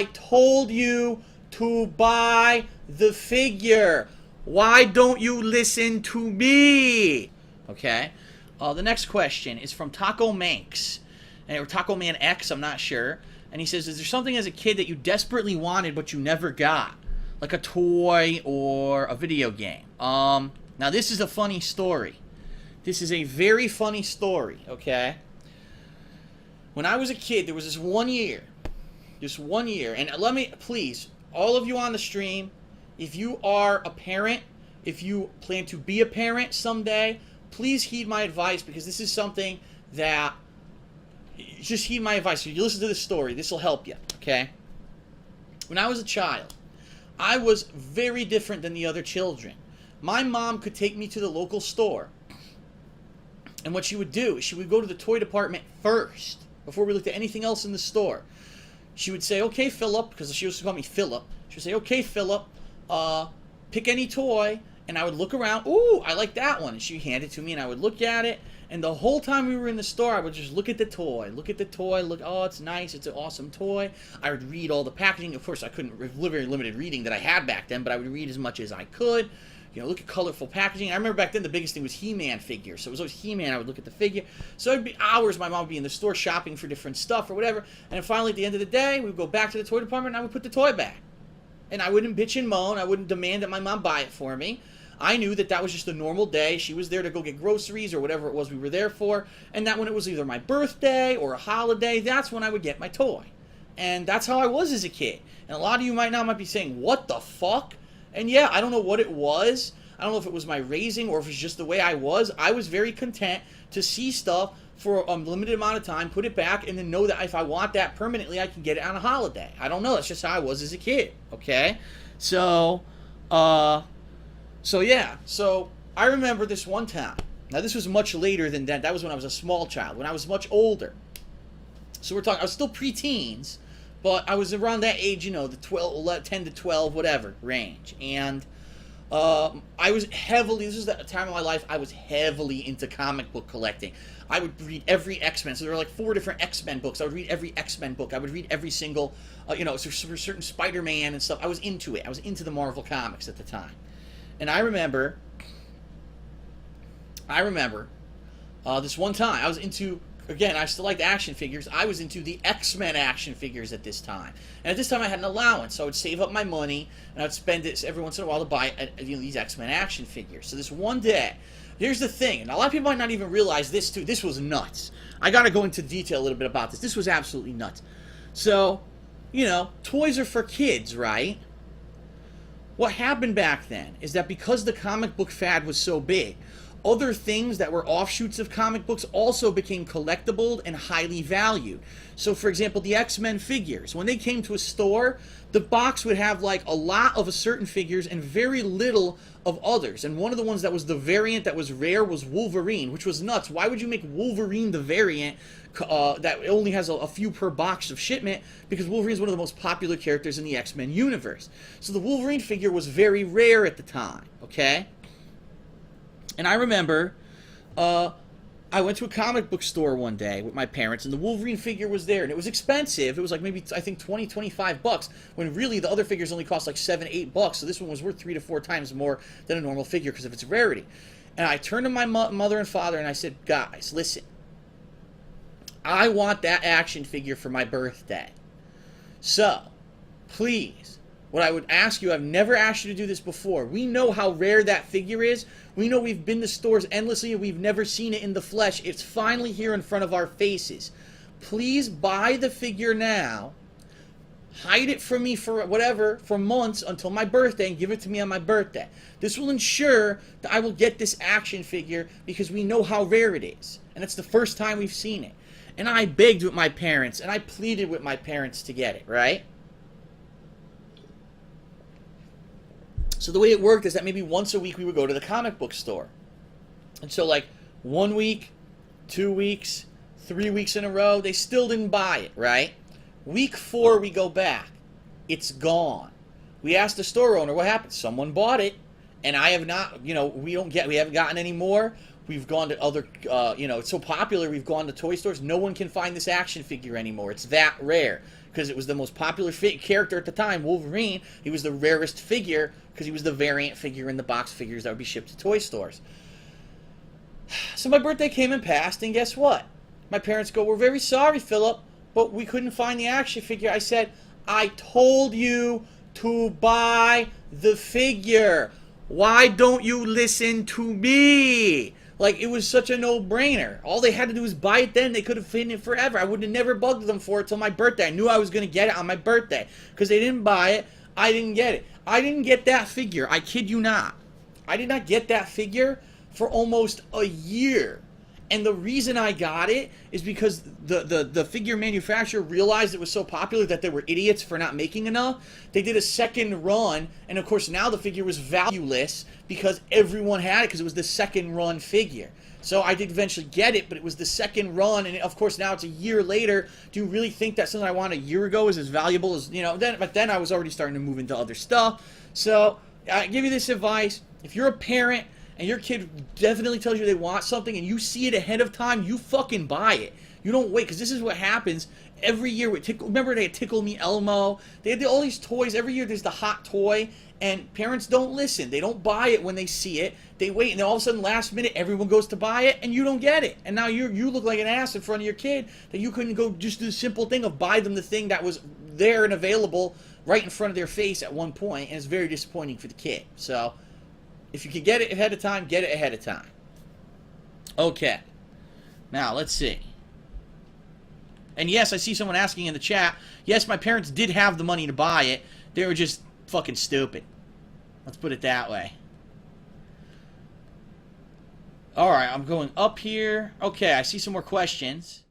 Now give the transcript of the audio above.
I told you to buy the figure. Why don't you listen to me? Okay. The next question is from Taco Manx. Or Taco Man X, I'm not sure. And he says, is there something as a kid that you desperately wanted but you never got? Like a toy or a video game? Now this is a funny story. This is a very funny story, okay? When I was a kid, there was this one year, and let me, please, all of you on the stream, if you are a parent, if you plan to be a parent someday, please heed my advice, because this is something that, just heed my advice. If you listen to this story, this will help you, okay? When I was a child, I was very different than the other children. My mom could take me to the local store, and what she would do is she would go to the toy department first, before we looked at anything else in the store. She would say, okay, Philip, because she used to call me Philip. She would say, okay, Philip, pick any toy, and I would look around. Ooh, I like that one. And she'd hand it to me, and I would look at it, and the whole time we were in the store, I would just look at the toy, oh, it's nice, it's an awesome toy. I would read all the packaging. Of course, I couldn't, very limited reading that I had back then, but I would read as much as I could. You know, look at colorful packaging. I remember back then the biggest thing was He-Man figures. So it was always He-Man. I would look at the figure. So it'd be hours my mom would be in the store shopping for different stuff or whatever. And then finally at the end of the day, we would go back to the toy department and I would put the toy back. And I wouldn't bitch and moan. I wouldn't demand that my mom buy it for me. I knew that that was just a normal day. She was there to go get groceries or whatever it was we were there for. And that when it was either my birthday or a holiday, that's when I would get my toy. And that's how I was as a kid. And a lot of you might be saying, what the fuck? And yeah, I don't know what it was. I don't know if it was my raising or if it's just the way I was. I was very content to see stuff for a limited amount of time, put it back, and then know that if I want that permanently, I can get it on a holiday. I don't know. That's just how I was as a kid, okay? So yeah. So I remember this one time. Now, this was much later than that. That was when I was a small child, when I was much older. So we're talking, I was still preteens, but I was around that age, you know, the 10 to 12, whatever, range. And I was heavily, this was the time of my life, I was heavily into comic book collecting. I would read every X-Men. So there were like 4 different X-Men books. I would read every X-Men book. I would read every single, you know, so certain Spider-Man and stuff. I was into it. I was into the Marvel comics at the time. And I remember this one time, I was into, again, I still liked action figures. I was into the X-Men action figures at this time. And at this time, I had an allowance, so I would save up my money, and I'd spend it every once in a while to buy these X-Men action figures. So this one day, here's the thing, and a lot of people might not even realize this, too. This was nuts. I got to go into detail a little bit about this. This was absolutely nuts. So, you know, toys are for kids, right? What happened back then is that because the comic book fad was so big, other things that were offshoots of comic books also became collectible and highly valued. So, for example, the X-Men figures. When they came to a store, the box would have like a lot of certain figures and very little of others. And one of the ones that was the variant that was rare was Wolverine, which was nuts. Why would you make Wolverine the variant that only has a few per box of shipment? Because Wolverine is one of the most popular characters in the X-Men universe. So the Wolverine figure was very rare at the time, okay? And I remember I went to a comic book store one day with my parents, and the Wolverine figure was there, and it was expensive. It was like maybe, I think, 20, 25 bucks, when really the other figures only cost like 7, 8 bucks, so this one was worth 3 to 4 times more than a normal figure because of its rarity. And I turned to my mother and father, and I said, guys, listen, I want that action figure for my birthday. So, please, what I would ask you, I've never asked you to do this before. We know how rare that figure is. We know we've been to stores endlessly and we've never seen it in the flesh. It's finally here in front of our faces. Please buy the figure now. Hide it from me for whatever, for months until my birthday, and give it to me on my birthday. This will ensure that I will get this action figure because we know how rare it is. And it's the first time we've seen it. And I begged with my parents and I pleaded with my parents to get it, right? So the way it worked is that maybe once a week we would go to the comic book store. And so like 1 week, 2 weeks, 3 weeks in a row, they still didn't buy it, right? Week 4 we go back. It's gone. We asked the store owner what happened. Someone bought it, and I have not, you know, we haven't gotten any more. We've gone to other, you know, it's so popular, we've gone to toy stores. No one can find this action figure anymore. It's that rare. because it was the most popular character at the time, Wolverine. He was the rarest figure because he was the variant figure in the box figures that would be shipped to toy stores. So my birthday came and passed, and guess what? My parents go, "We're very sorry, Philip, but we couldn't find the action figure." I said, "I told you to buy the figure. Why don't you listen to me?" Like, it was such a no-brainer. All they had to do was buy it then. They could have hidden it forever. I would have never bugged them for it till my birthday. I knew I was going to get it on my birthday. Because they didn't buy it, I didn't get it. I didn't get that figure. I kid you not. I did not get that figure for almost a year. And the reason I got it is because the figure manufacturer realized it was so popular that they were idiots for not making enough. They did a second run, and of course now the figure was valueless because everyone had it because it was the second run figure. So I did eventually get it, but it was the second run, and of course now it's a year later. Do you really think that something I wanted a year ago is as valuable as, you know, but then I was already starting to move into other stuff. So I give you this advice. If you're a parent and your kid definitely tells you they want something and you see it ahead of time, you fucking buy it. You don't wait, because this is what happens every year with remember they had Tickle Me Elmo? They had all these toys. Every year there's the hot toy, and parents don't listen. They don't buy it when they see it. They wait, and then all of a sudden, last minute, everyone goes to buy it, and you don't get it. And now you look like an ass in front of your kid that you couldn't go just do the simple thing of buy them the thing that was there and available right in front of their face at one point, and it's very disappointing for the kid. So if you can get it ahead of time, get it ahead of time. Okay. Now, let's see. And yes, I see someone asking in the chat, yes, my parents did have the money to buy it. They were just fucking stupid. Let's put it that way. Alright, I'm going up here. Okay, I see some more questions.